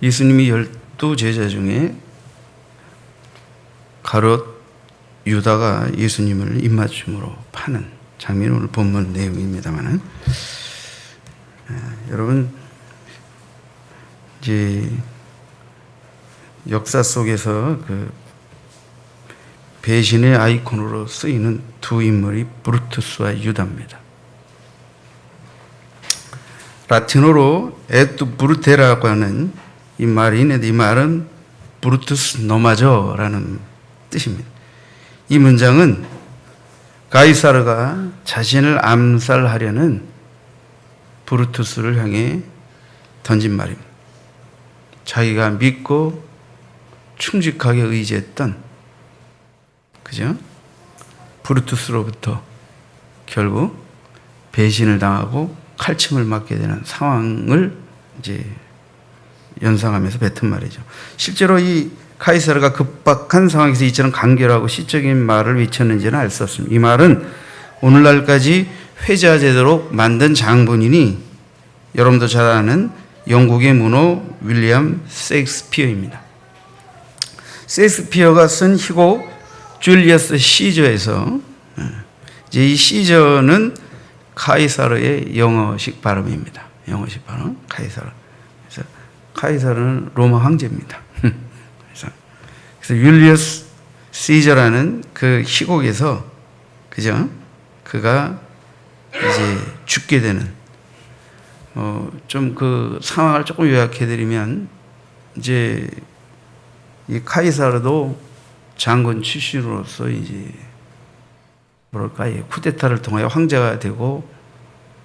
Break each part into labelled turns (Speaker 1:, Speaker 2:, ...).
Speaker 1: 예수님이 12제자 중에 가롯 유다가 예수님을 입맞춤으로 파는 장면이 오늘 본문 내용입니다만은, 여러분 이제 역사 속에서 그 배신의 아이콘으로 쓰이는 두 인물이 브루투스와 유다입니다. 라틴어로 에투 브루테라고 하는 이 말이 있는데, 이 말은 브루투스 노마저라는 뜻입니다. 이 문장은 가이사르가 자신을 암살하려는 브루투스를 향해 던진 말입니다. 자기가 믿고 충직하게 의지했던, 그죠? 브루투스로부터 결국 배신을 당하고 칼침을 맞게 되는 상황을 이제 연상하면서 뱉은 말이죠. 실제로 이 카이사르가 급박한 상황에서 이처럼 간결하고 시적인 말을 외쳤는지는 알 수 없습니다. 이 말은 오늘날까지 회자되도록 만든 장본인이 여러분도 잘 아는 영국의 문호 윌리엄 셰익스피어입니다. 셰익스피어가 쓴 희곡 줄리어스 시저에서, 이제 이 시저는 카이사르의 영어식 발음입니다. 영어식 발음, 카이사르. 그래서 카이사르는 로마 황제입니다. 그래서 율리어스 시저라는 그 희곡에서, 그죠? 그가 이제 죽게 되는, 좀 그 상황을 조금 요약해드리면, 이제 이 카이사르도 장군 출신으로서 이제 뭐랄까, 쿠데타를 통하여 황제가 되고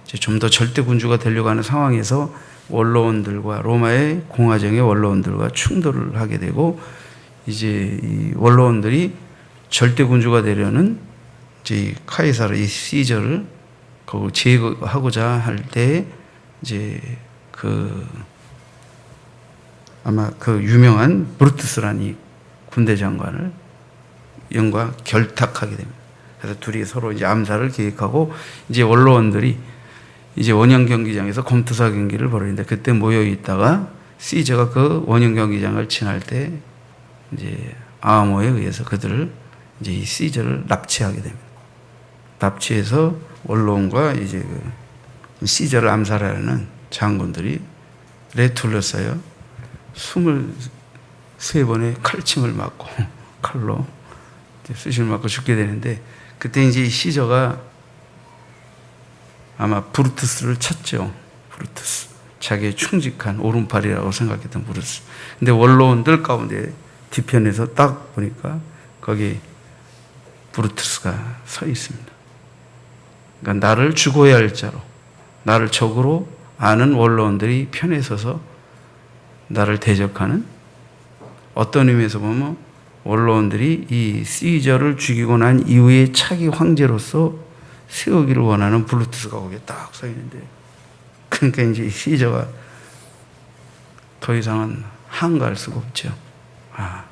Speaker 1: 이제 좀 더 절대 군주가 되려고 하는 상황에서 원로원들과 로마의 공화정의 원로원들과 충돌을 하게 되고, 이제 이 원로원들이 절대 군주가 되려는 이제 카이사르 이 시저를 그 제거하고자 할 때, 이제 그 아마 그 유명한 브루투스라는 이 군대 장관을 영과 결탁하게 됩니다. 그래서 둘이 서로 이제 암살을 계획하고, 이제 원로원들이 이제 원형 경기장에서 검투사 경기를 벌이는데, 그때 모여 있다가 시저가 그 원형 경기장을 지날 때 이제 아모에 의해서 그들을 이제 이 시저를 납치하게 됩니다. 납치해서 원로원과 이제 그 시저를 암살하려는 장군들이 둘러싸여 23번의 칼침을 맞고, 칼로 쑤시를 맞고 죽게 되는데, 그때 이제 이 시저가 아마 브루투스를 쳤죠. 브루투스. 자기의 충직한 오른팔이라고 생각했던 브루투스. 근데 원로원들 가운데 뒤편에서 딱 보니까 거기 브루투스가 서 있습니다. 그러니까 나를 죽어야 할 자로, 나를 적으로 아는 원로원들이 편에 서서 나를 대적하는, 어떤 의미에서 보면 원로원들이 이 시저를 죽이고 난 이후에 차기 황제로서 세우기를 원하는 브루투스가 거기에 딱 서 있는데, 그러니까 이제 시저가 더 이상은 한가할 수가 없죠. 아,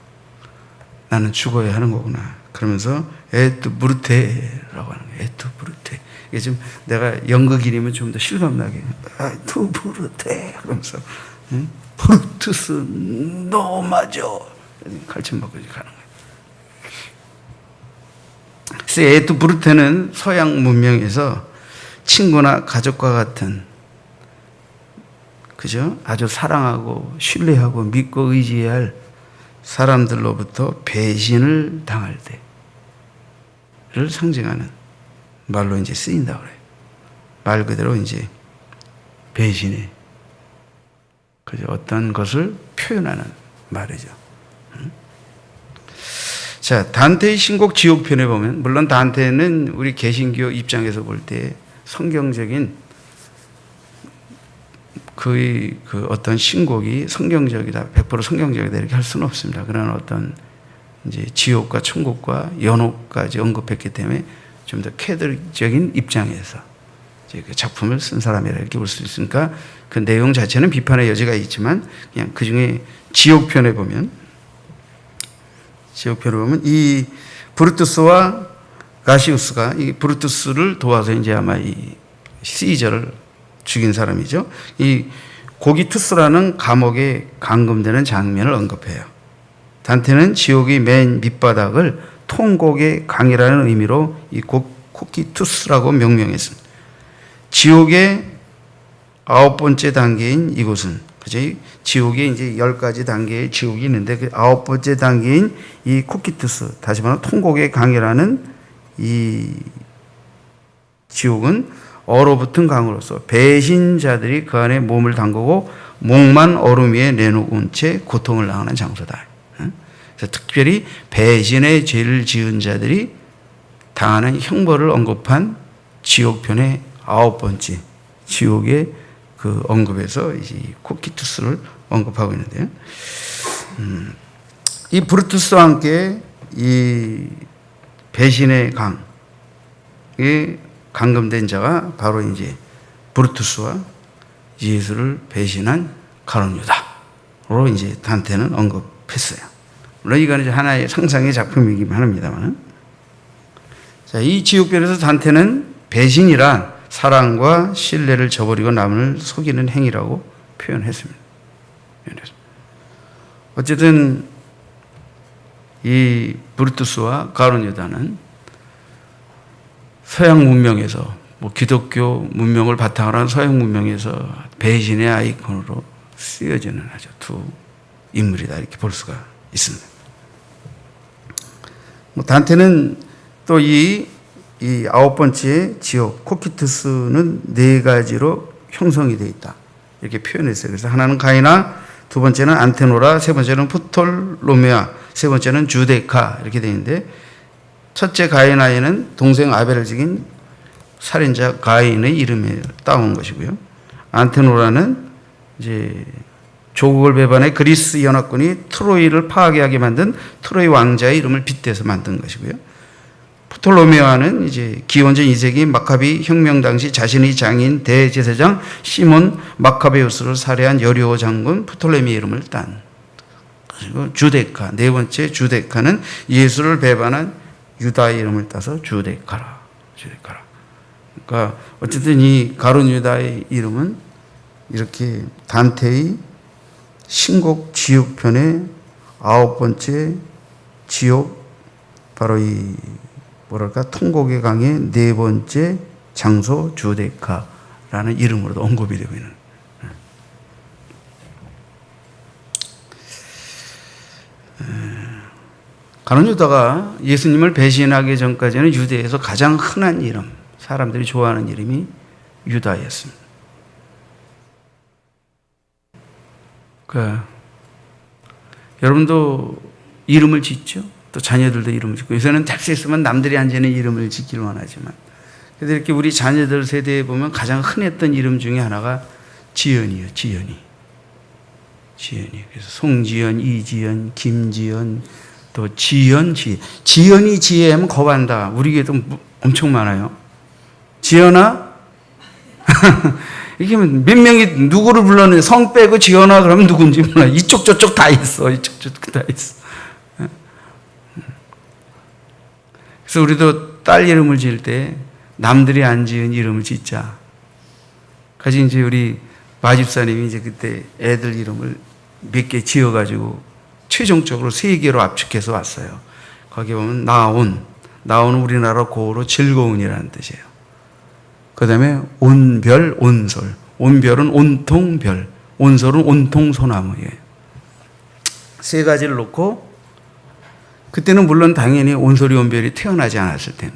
Speaker 1: 나는 죽어야 하는 거구나. 그러면서 에투 브루테라고 하는 거예요. 에투 브루테. 이게 지금 내가 연극인이면 좀 더 실감나게, 에투 브루테 그러면서, 응? 브루투스 노마저 칼침 맞고 가는 거예요. 그래서 에투 브루테는 서양 문명에서 친구나 가족과 같은, 그죠? 아주 사랑하고 신뢰하고 믿고 의지해야 할 사람들로부터 배신을 당할 때를 상징하는 말로 이제 쓰인다고 그래요. 말 그대로 이제 배신의, 그죠? 어떤 것을 표현하는 말이죠. 자, 단테의 신곡 지옥편에 보면, 물론 단테는 우리 개신교 입장에서 볼 때 성경적인 그 어떤 신곡이 성경적이다, 100% 성경적이다 이렇게 할 수는 없습니다. 그런 어떤 이제 지옥과 천국과 연옥까지 언급했기 때문에 좀 더 캐톨릭적인 입장에서 이제 그 작품을 쓴 사람이라 이렇게 볼 수 있으니까, 그 내용 자체는 비판의 여지가 있지만, 그냥 그 중에 지옥편에 보면 이 브루투스와 가시우스가 이 브루투스를 도와서 이제 아마 이 시저를 죽인 사람이죠. 이 고기투스라는 감옥에 감금되는 장면을 언급해요. 단테는 지옥의 맨 밑바닥을 통곡의 강이라는 의미로 이 코키투스라고 명명했습니다. 지옥의 9번째 단계인 이곳은, 그죠? 지옥에 이제 10가지 단계의 지옥이 있는데 그 9번째 단계인 이 코키투스, 다시 말하면 통곡의 강이라는 이 지옥은 얼어붙은 강으로서 배신자들이 그 안에 몸을 담그고 목만 얼음 위에 내놓은 채 고통을 당하는 장소다. 그래서 특별히 배신의 죄를 지은 자들이 당하는 형벌을 언급한 지옥편의 9번째 지옥의 그 언급에서 이제 코키투스를 언급하고 있는데요. 이 브루투스와 함께 이 배신의 강에 감금된 자가 바로 이제 브루투스와 예수를 배신한 가룟 유다로 이제 단테는 언급했어요. 물론 이거는 이제 하나의 상상의 작품이기만 합니다만, 자, 이 지옥편에서 단테는 배신이란 사랑과 신뢰를 저버리고 남을 속이는 행위라고 표현했습니다. 어쨌든 이 브루투스와 가룟 유다는 서양 문명에서, 기독교 문명을 바탕으로 한 서양 문명에서 배신의 아이콘으로 쓰여지는 아주 두 인물이다, 이렇게 볼 수가 있습니다. 단테는 또 이 9번째 지옥 코키투스는 4가지로 형성이 되어 있다, 이렇게 표현했어요. 그래서 하나는 가이나, 두 번째는 안테노라, 세 번째는 프톨로메아, 세 번째는 주데카, 이렇게 되어 있는데, 첫째 가이나에는 동생 아벨을 죽인 살인자 가인의 이름을 따온 것이고요. 안테노라는 이제 조국을 배반해 그리스 연합군이 트로이를 파괴하게 만든 트로이 왕자의 이름을 빗대서 만든 것이고요. 프톨로메아는 이제 기원전 2세기 마카비 혁명 당시 자신의 장인 대제사장 시몬 마카베우스를 살해한 여리오 장군 프톨레미의 이름을 딴. 그리고 주데카, 네 번째 주데카는 예수를 배반한 유다의 이름을 따서 주데카라. 그러니까 어쨌든 이 가룟 유다의 이름은 이렇게 단테의 신곡 지옥편의 9번째 지옥, 바로 이 통곡의 강의 4번째 장소 주데카라는 이름으로도 언급이 되고 있는. 가룟 유다가 예수님을 배신하기 전까지는 유대에서 가장 흔한 이름, 사람들이 좋아하는 이름이 유다였습니다. 여러분도 이름을 짓죠? 또 자녀들도 이름을 짓고, 요새는 될 수 있으면 남들이 안 지는 이름을 짓기를 원하지만, 그래도 이렇게 우리 자녀들 세대에 보면 가장 흔했던 이름 중에 하나가 지연이에요. 지연이. 그래서 송지연, 이지연, 김지연, 또 지연이 지혜하면 겁한다. 우리 교회도 엄청 많아요. 지연아? 이게 몇 명이 누구를 불렀는데 성 빼고 지연아 그러면 누군지 몰라. 이쪽 저쪽 다 있어. 그래서 우리도 딸 이름을 지을 때 남들이 안 지은 이름을 짓자. 그래서 이제 우리 마집사님이 이제 그때 애들 이름을 몇 개 지어가지고 최종적으로 3개로 압축해서 왔어요. 거기 보면 나온은 우리나라 고어로 즐거운이라는 뜻이에요. 그 다음에 온별, 온솔. 온별은 온통별, 온솔은 온통소나무예요. 3가지를 놓고, 그때는 물론 당연히 온솔이 온별이 태어나지 않았을 때는,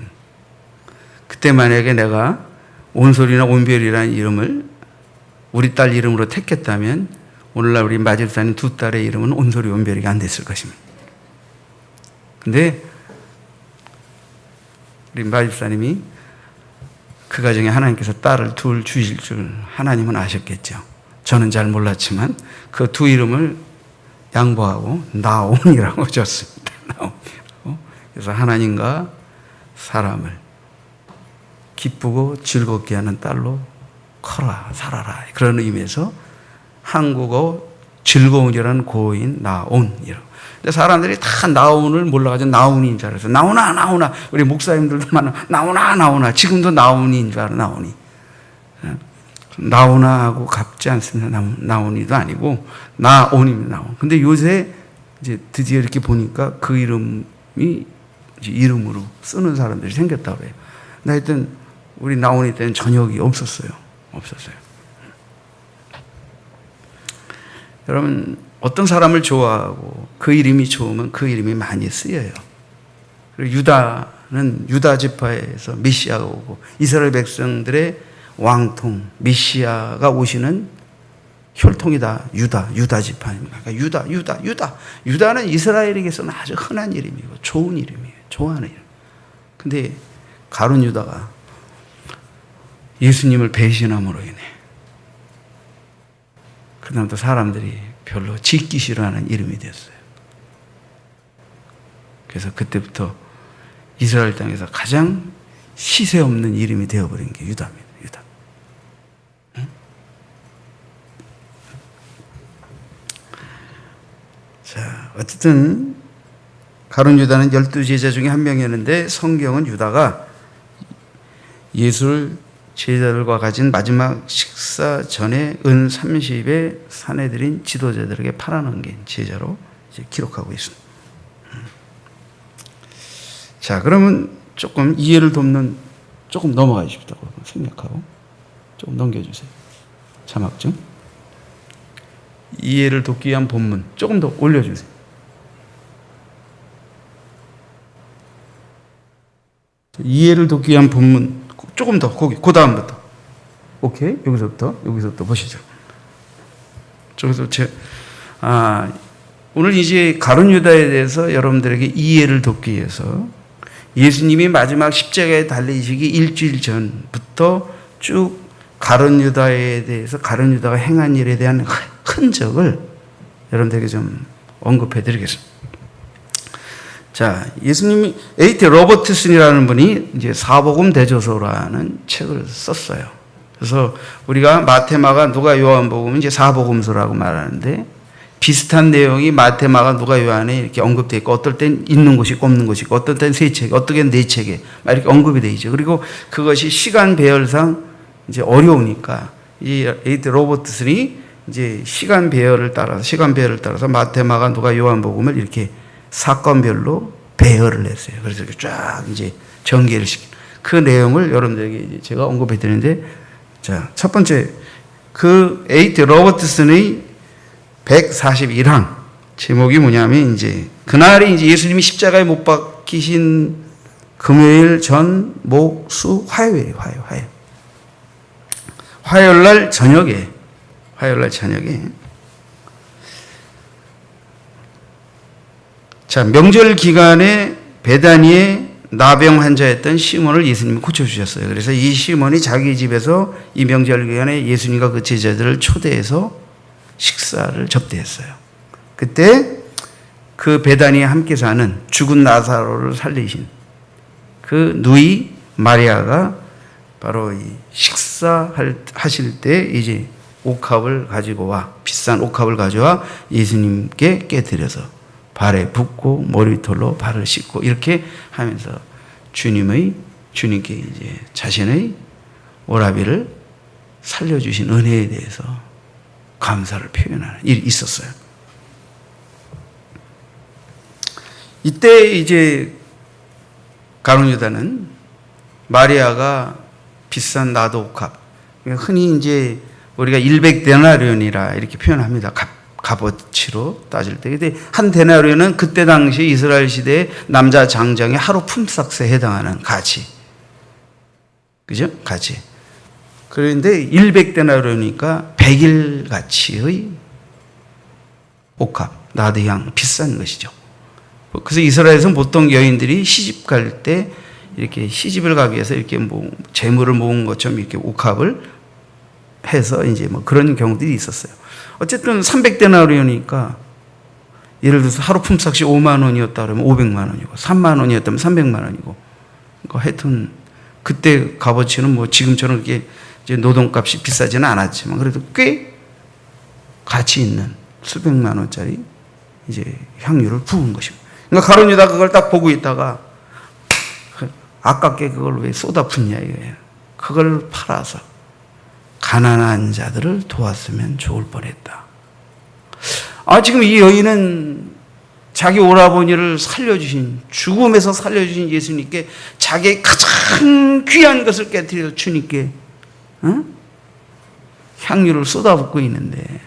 Speaker 1: 그때 만약에 내가 온솔이나 온별이라는 이름을 우리 딸 이름으로 택했다면 오늘날 우리 마집사님 2 딸의 이름은 온솔이 온별이가 안 됐을 것입니다. 근데 우리 마집사님이 그 가정에 하나님께서 딸을 2 주실 줄 하나님은 아셨겠죠. 저는 잘 몰랐지만 그 2 이름을 양보하고 나온이라고 줬습니다. 나온이라고. 그래서 하나님과 사람을 기쁘고 즐겁게 하는 딸로 커라, 살아라, 그런 의미에서 한국어 즐거운이라는 고어인 나온이라고. 근데 사람들이 다 나온을 몰라가지고 나온인 줄 알아서 나오나 우리 목사님들도 많아 나오나 지금도 나온인 줄 알아. 나온이. 나오나하고 같지 않습니다. 나오니도 아니고 나온입니다. 나온. 근데 요새 이제 드디어 이렇게 보니까 그 이름이 이제 이름으로 쓰는 사람들이 생겼다고 그래요. 근데 하여튼 우리 나온이 때는 저녁이 없었어요. 여러분, 어떤 사람을 좋아하고 그 이름이 좋으면 그 이름이 많이 쓰여요. 그리고 유다는 유다 지파에서 메시아가 오고 이스라엘 백성들의 왕통 메시아가 오시는 혈통이다. 유다 지파입니다. 그러니까 유다는 이스라엘에게서는 아주 흔한 이름이고 좋은 이름이에요. 좋아하는 이름. 근데 가룟 유다가 예수님을 배신함으로 인해 그다음부터 사람들이 별로 짓기 싫어하는 이름이 됐어요. 그래서 그때부터 이스라엘 땅에서 가장 시세 없는 이름이 되어버린 게 유다입니다. 유다. 응? 자, 어쨌든 가룟 유다는 12제자 중에 한 명이었는데 성경은 유다가 예수를 제자들과 가진 마지막 식사 전에 은 30에 사내들인 지도자들에게 팔아넘긴 제자로 이제 기록하고 있습니다. 자, 그러면 조금 이해를 돕는, 조금 넘어가 주십시오. 생략하고 조금 넘겨주세요. 자막 좀. 이해를 돕기 위한 본문 조금 더 올려주세요. 이해를 돕기 위한 본문 조금 더, 그 다음부터. 오케이? 여기서부터 보시죠. 오늘 이제 가룟 유다에 대해서 여러분들에게 이해를 돕기 위해서 예수님이 마지막 십자가에 달리시기 일주일 전부터 쭉 가룟 유다에 대해서 가룟 유다가 행한 일에 대한 흔적을 여러분들에게 좀 언급해 드리겠습니다. 자, 예수님이 A.T. 로버트슨이라는 분이 이제 사복음 대조서라는 책을 썼어요. 그래서 우리가 마태, 마가, 누가, 요한복음은 이제 사복음서라고 말하는데 비슷한 내용이 마태, 마가, 누가, 요한에 이렇게 언급되어 있고 어떨 땐 있는 곳이 있고 없는 곳이 있고 어떨 땐 세 책, 어떨 땐 네 책에 이렇게 언급이 되어 있죠. 그리고 그것이 시간 배열상 이제 어려우니까 이 A.T. 로버트슨이 이제 시간 배열을 따라서 마태, 마가, 누가, 요한복음을 이렇게 사건별로 배열을 했어요. 그래서 이렇게 쫙 이제 전개를 시키는 그 내용을 여러분들에게 이제 제가 언급해 드리는데, 자, 첫 번째, 그 A.T. 로버트슨의 141항 제목이 뭐냐면 이제 그날이 이제 예수님이 십자가에 못 박히신 금요일 전, 목, 수, 화요일이에요. 화요일 저녁에 자, 명절 기간에 베다니에 나병 환자였던 시몬을 예수님이 고쳐주셨어요. 그래서 이 시몬이 자기 집에서 이 명절 기간에 예수님과 그 제자들을 초대해서 식사를 접대했어요. 그때 그 베다니에 함께 사는 죽은 나사로를 살리신 그 누이 마리아가 바로 이 식사하실 때 이제 옥합을 가지고 와, 비싼 옥합을 가져와 예수님께 깨뜨려서 발에 붓고 머리털로 발을 씻고 이렇게 하면서 주님께 이제 자신의 오라비를 살려주신 은혜에 대해서 감사를 표현하는 일이 있었어요. 이때 이제 가룟 유다는 마리아가 비싼 나도옥합, 흔히 이제 우리가 100데나리온이라 이렇게 표현합니다. 값어치로 따질 때. 근데 한 데나리온은 그때 당시 이스라엘 시대의 남자 장정의 하루 품삯에 해당하는 가치. 그죠? 가치. 그런데 100데나리온이니까 100일 가치의 옥합, 나드향, 비싼 것이죠. 그래서 이스라엘에서는 보통 여인들이 시집 갈 때 이렇게 시집을 가기 위해서 이렇게 뭐 재물을 모은 것처럼 이렇게 옥합을 해서 이제 뭐 그런 경우들이 있었어요. 어쨌든 300데나리온이니까 예를 들어서 하루 품삯이 5만 원이었다 그러면 500만 원이고 3만 원이었다면 300만 원이고 그러니까 하여튼 그때 값어치는 뭐 지금처럼 이렇게 이제 노동값이 비싸지는 않았지만 그래도 꽤 가치 있는 수백만 원짜리 이제 향유를 부은 것입니다. 그러니까 가룟 유다 그걸 딱 보고 있다가 아깝게 그걸 왜 쏟아 붓냐 이거예요. 그걸 팔아서 가난한 자들을 도왔으면 좋을 뻔했다. 지금 이 여인은 자기 오라버니를 살려주신, 죽음에서 살려주신 예수님께 자기의 가장 귀한 것을 깨뜨려 주님께 향유를 쏟아붓고 있는데,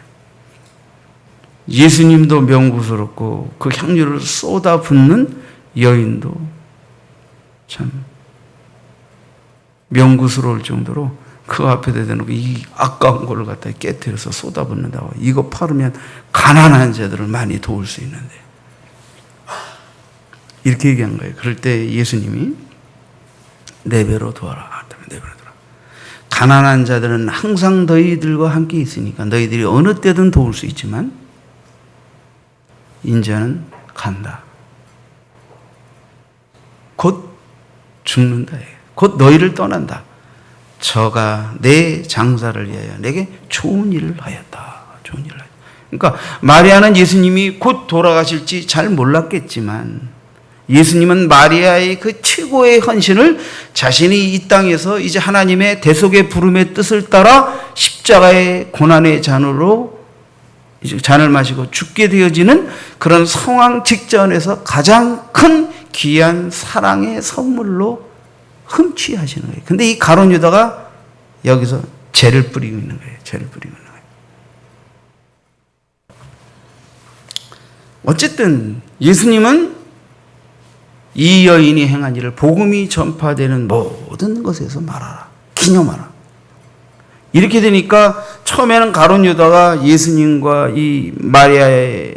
Speaker 1: 예수님도 명구스럽고 그 향유를 쏟아붓는 여인도 참 명구스러울 정도로 그 앞에다 대놓고 이 아까운 거를 갖다 깨뜨려서 쏟아붓는다고. 이거 팔으면 가난한 자들을 많이 도울 수 있는데, 이렇게 얘기한 거예요. 그럴 때 예수님이 네 배로 도와라. 네 배로 도와라. 가난한 자들은 항상 너희들과 함께 있으니까 너희들이 어느 때든 도울 수 있지만 인자는 간다. 곧 죽는다. 곧 너희를 떠난다. 저가 내 장사를 위하여 내게 좋은 일을 하였다. 좋은 일을 하였다. 그러니까 마리아는 예수님이 곧 돌아가실지 잘 몰랐겠지만, 예수님은 마리아의 그 최고의 헌신을 자신이 이 땅에서 이제 하나님의 대속의 부름의 뜻을 따라 십자가의 고난의 잔으로 이제 잔을 마시고 죽게 되어지는 그런 상황 직전에서 가장 큰 귀한 사랑의 선물로 흠취하시는 거예요. 근데 이 가룟 유다가 여기서 죄를 뿌리고 있는 거예요. 죄를 뿌리고 있는 거예요. 어쨌든 예수님은 이 여인이 행한 일을 복음이 전파되는 모든 것에서 말하라. 기념하라. 이렇게 되니까 처음에는 가룟 유다가 예수님과 이 마리아의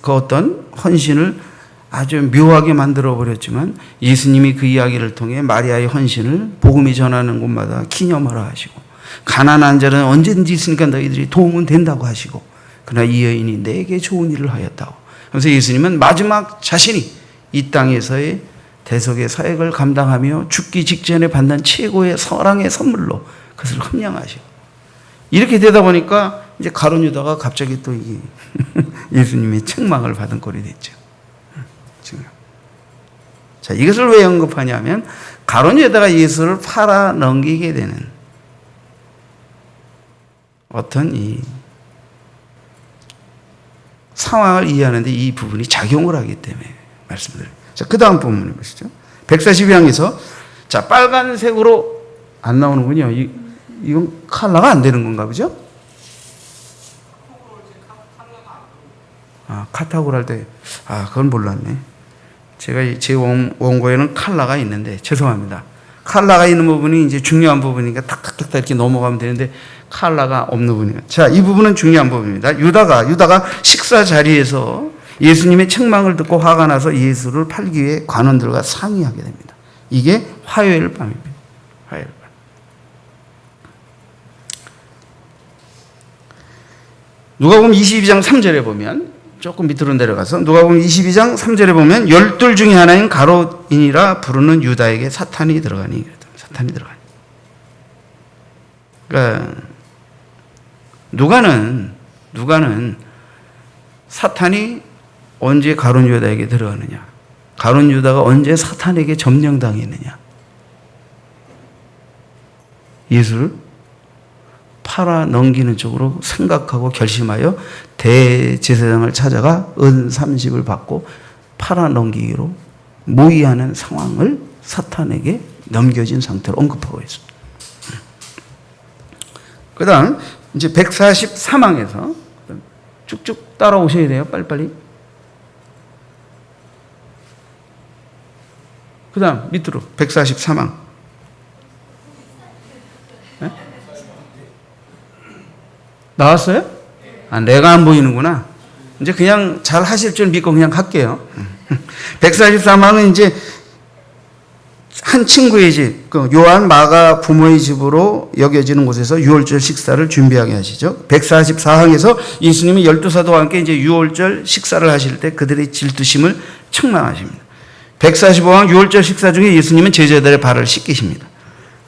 Speaker 1: 그 어떤 헌신을 아주 묘하게 만들어 버렸지만, 예수님이 그 이야기를 통해 마리아의 헌신을 복음이 전하는 곳마다 기념하라 하시고, 가난한 자는 언제든지 있으니까 너희들이 도움은 된다고 하시고, 그러나 이 여인이 내게 좋은 일을 하였다고. 그래서 예수님은 마지막 자신이 이 땅에서의 대속의 사역을 감당하며 죽기 직전에 받는 최고의 사랑의 선물로 그것을 흠양하시고, 이렇게 되다 보니까 이제 가룟 유다가 갑자기 또 이 예수님의 책망을 받은 꼴이 됐죠. 지금. 자, 이것을 왜 언급하냐면, 가룟 유다가 예수를 팔아 넘기게 되는 어떤 이 상황을 이해하는데 이 부분이 작용을 하기 때문에 말씀드려요. 자, 그 다음 부분을 보시죠. 142장에서, 자, 빨간색으로 안 나오는군요. 이건 컬러가 안 되는 건가 보죠? 카타고를 할 때, 그건 몰랐네. 제가 제 원고에는 컬러가 있는데, 죄송합니다. 컬러가 있는 부분이 이제 중요한 부분이니까 탁탁탁탁 이렇게 넘어가면 되는데, 컬러가 없는 부분이에요. 자, 이 부분은 중요한 부분입니다. 유다가 식사 자리에서 예수님의 책망을 듣고 화가 나서 예수를 팔기 위해 관원들과 상의하게 됩니다. 이게 화요일 밤입니다. 화요일 밤. 누가복음 22장 3절에 보면, 조금 밑으로 내려가서 누가복음 22장 3절에 보면, 열둘 중에 하나인 가롯인이라 부르는 유다에게 사탄이 들어가니. 사탄이 들어가니. 그러니까 누가는 사탄이 언제 가룟 유다에게 들어가느냐, 가룟 유다가 언제 사탄에게 점령당했느냐, 예수를 팔아 넘기는 쪽으로 생각하고 결심하여 대제사장을 찾아가 은 30을 받고 팔아 넘기기로 모의하는 상황을 사탄에게 넘겨진 상태로 언급하고 있습니다. 그 다음 이제 143항에서 쭉쭉 따라오셔야 돼요. 빨리빨리. 그 다음 밑으로 143항. 네? 나왔어요? 내가 안 보이는구나. 이제 그냥 잘 하실 줄 믿고 그냥 갈게요. 143항은 이제 한 친구의 집, 요한 마가 부모의 집으로 여겨지는 곳에서 유월절 식사를 준비하게 하시죠. 144항에서 예수님이 12사도와 함께 이제 유월절 식사를 하실 때 그들의 질투심을 책망하십니다. 145항 유월절 식사 중에 예수님은 제자들의 발을 씻기십니다.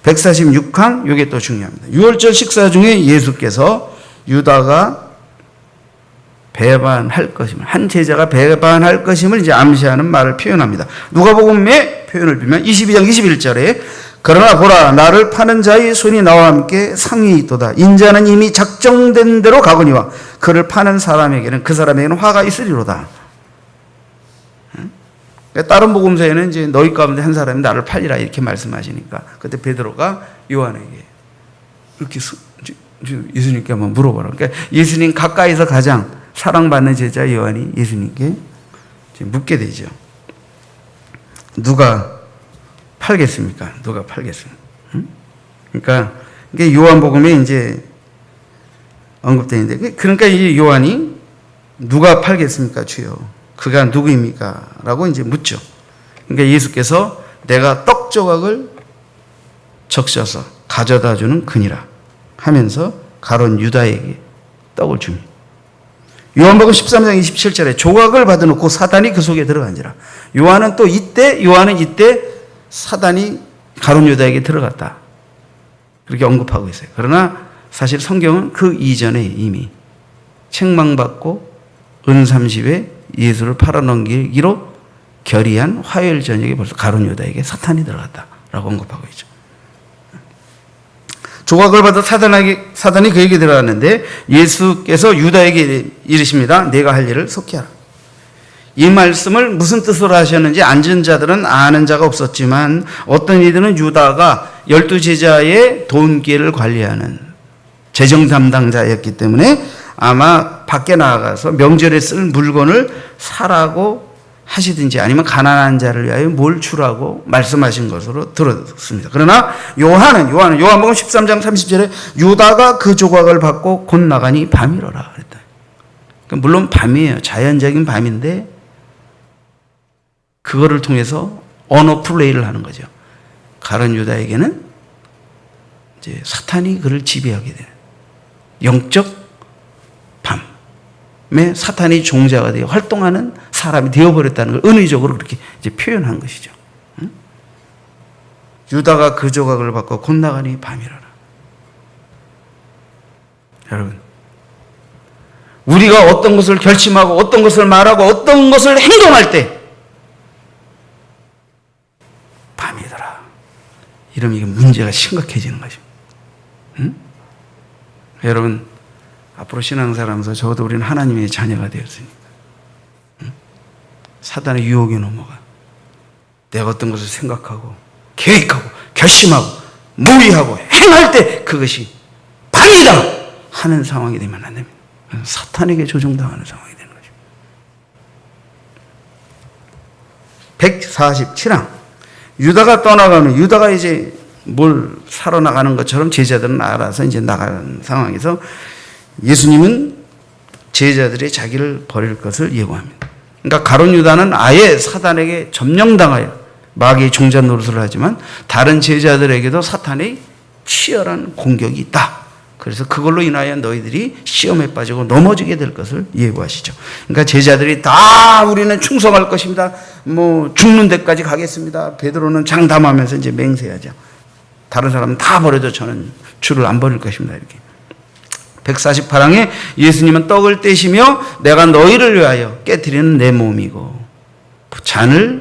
Speaker 1: 146항, 이게 또 중요합니다. 유월절 식사 중에 예수께서 유다가 배반할 것임을, 한 제자가 배반할 것임을 이제 암시하는 말을 표현합니다. 누가복음의 표현을 빌면 22장 21절에 그러나 보라, 나를 파는 자의 손이 나와 함께 상위에 있도다. 인자는 이미 작정된 대로 가거니와 그를 파는 사람에게는 그 사람에게는 화가 있으리로다. 다른 복음서에는 이제 너희 가운데 한 사람이 나를 팔리라 이렇게 말씀하시니까 그때 베드로가 요한에게 이렇게 예수님께 한번 물어보라. 그러니까 예수님 가까이서 가장 사랑받는 제자 요한이 예수님께 묻게 되죠. 누가 팔겠습니까? 누가 팔겠습니까? 그러니까 이게 요한복음에 이제 언급되는데, 그러니까 이 요한이 누가 팔겠습니까, 주여? 그가 누구입니까? 라고 이제 묻죠. 그러니까 예수께서 내가 떡 조각을 적셔서 가져다 주는 그니라 하면서 가론 유다에게 떡을 줍니다. 요한복음 13장 27절에 조각을 받아놓고 사단이 그 속에 들어간지라. 요한은 이때 사단이 가룟 유다에게 들어갔다, 그렇게 언급하고 있어요. 그러나 사실 성경은 그 이전에 이미 책망받고 은 30에 예수를 팔아넘기기로 결의한 화요일 저녁에 벌써 가룟 유다에게 사탄이 들어갔다라고 언급하고 있죠. 조각을 받아 사단이 그에게 들어갔는데 예수께서 유다에게 이르십니다. 내가 할 일을 속히 하라. 이 말씀을 무슨 뜻으로 하셨는지 앉은 자들은 아는 자가 없었지만 어떤 이들은 유다가 12제자의 돈기를 관리하는 재정 담당자였기 때문에 아마 밖에 나가서 명절에 쓸 물건을 사라고 하시든지 아니면 가난한 자를 위하여 뭘 주라고 말씀하신 것으로 들었습니다. 그러나 요한복음 13장 30절에 유다가 그 조각을 받고 곧 나가니 밤이로라 그랬다. 그러니까 물론 밤이에요. 자연적인 밤인데 그거를 통해서 언어 플레이를 하는 거죠. 가룟 유다에게는 이제 사탄이 그를 지배하게 되는 영적 밤에 사탄이 종자가 되어 활동하는 사람이 되어버렸다는 걸 은의적으로 그렇게 이제 표현한 것이죠. 응? 유다가 그 조각을 받고 곧 나가니 밤이라라. 여러분, 우리가 어떤 것을 결심하고 어떤 것을 말하고 어떤 것을 행동할 때 밤이더라 이러면 이게 문제가 심각해지는 것입니다. 응? 여러분, 앞으로 신앙생활하면서 적어도 우리는 하나님의 자녀가 되었으니까 사단의 유혹에 넘어가 내가 어떤 것을 생각하고 계획하고 결심하고 무의하고 행할 때 그것이 밤이다 하는 상황이 되면 안 됩니다. 사탄에게 조종당하는 상황이 되는 거죠. 147항 유다가 떠나가면 유다가 이제 뭘 사러 나가는 것처럼 제자들은 알아서 이제 나가는 상황에서 예수님은 제자들이 자기를 버릴 것을 예고합니다. 그러니까 가룟 유다는 아예 사단에게 점령당하여 마귀의 종자 노릇을 하지만 다른 제자들에게도 사탄의 치열한 공격이 있다. 그래서 그걸로 인하여 너희들이 시험에 빠지고 넘어지게 될 것을 예고하시죠. 그러니까 제자들이 다 우리는 충성할 것입니다. 뭐 죽는 데까지 가겠습니다. 베드로는 장담하면서 이제 맹세하죠. 다른 사람은 다 버려도 저는 주를 안 버릴 것입니다. 이렇게. 148항에 예수님은 떡을 떼시며 내가 너희를 위하여 깨뜨리는 내 몸이고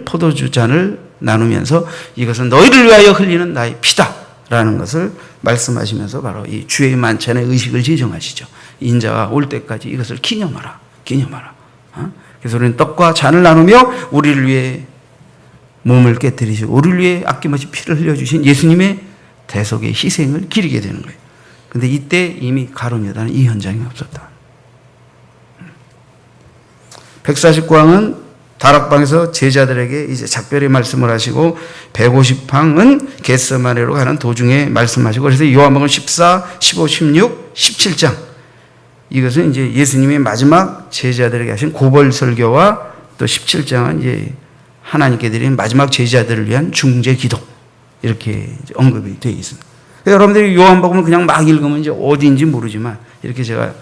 Speaker 1: 포도주 잔을 나누면서 이것은 너희를 위하여 흘리는 나의 피다라는 것을 말씀하시면서 바로 이 주의 만찬의 의식을 제정하시죠. 인자가 올 때까지 이것을 기념하라. 그래서 우리는 떡과 잔을 나누며 우리를 위해 몸을 깨뜨리시고 우리를 위해 아낌없이 피를 흘려주신 예수님의 대속의 희생을 기리게 되는 거예요. 근데 이때 이미 가룟 유다는 이 현장이 없었다. 149항은 다락방에서 제자들에게 이제 작별의 말씀을 하시고 150항은 겟세마네로 가는 도중에 말씀하시고 그래서 요한복음 14, 15, 16, 17장 이것은 이제 예수님의 마지막 제자들에게 하신 고벌 설교와 또 17장은 이제 하나님께 드린 마지막 제자들을 위한 중재 기도 이렇게 언급이 되어 있습니다. 여러분들이 요한복음을 그냥 막 읽으면 이제 어디인지 모르지만 이렇게 제가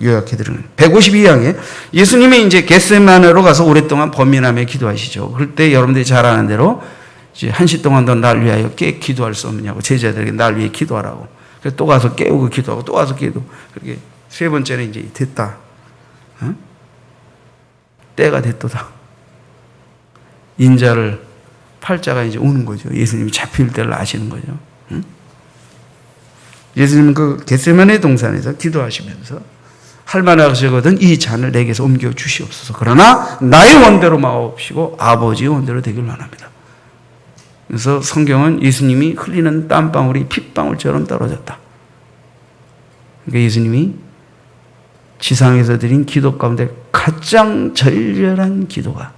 Speaker 1: 요약해드리는 152항에 예수님이 이제 겟세마네로 가서 오랫동안 번민하며 기도하시죠. 그럴 때 여러분들이 잘 아는 대로 이제 1시 동안 너 날 위하여 기도할 수 없느냐고 제자들에게 날 위해 기도하라고. 그래서 또 가서 깨우고 기도하고 또 가서 기도. 그렇게 세 번째는 이제 됐다. 때가 됐도다. 인자를 팔자가 이제 오는 거죠. 예수님이 잡힐 때를 아시는 거죠. 응? 예수님은 그 겟세마네 동산에서 기도하시면서 할 만하시거든 이 잔을 내게서 옮겨 주시옵소서. 그러나 나의 원대로 마옵시고 아버지의 원대로 되길 원합니다. 그래서 성경은 예수님이 흘리는 땀방울이 핏방울처럼 떨어졌다. 그러니까 예수님이 지상에서 드린 기도 가운데 가장 절절한 기도가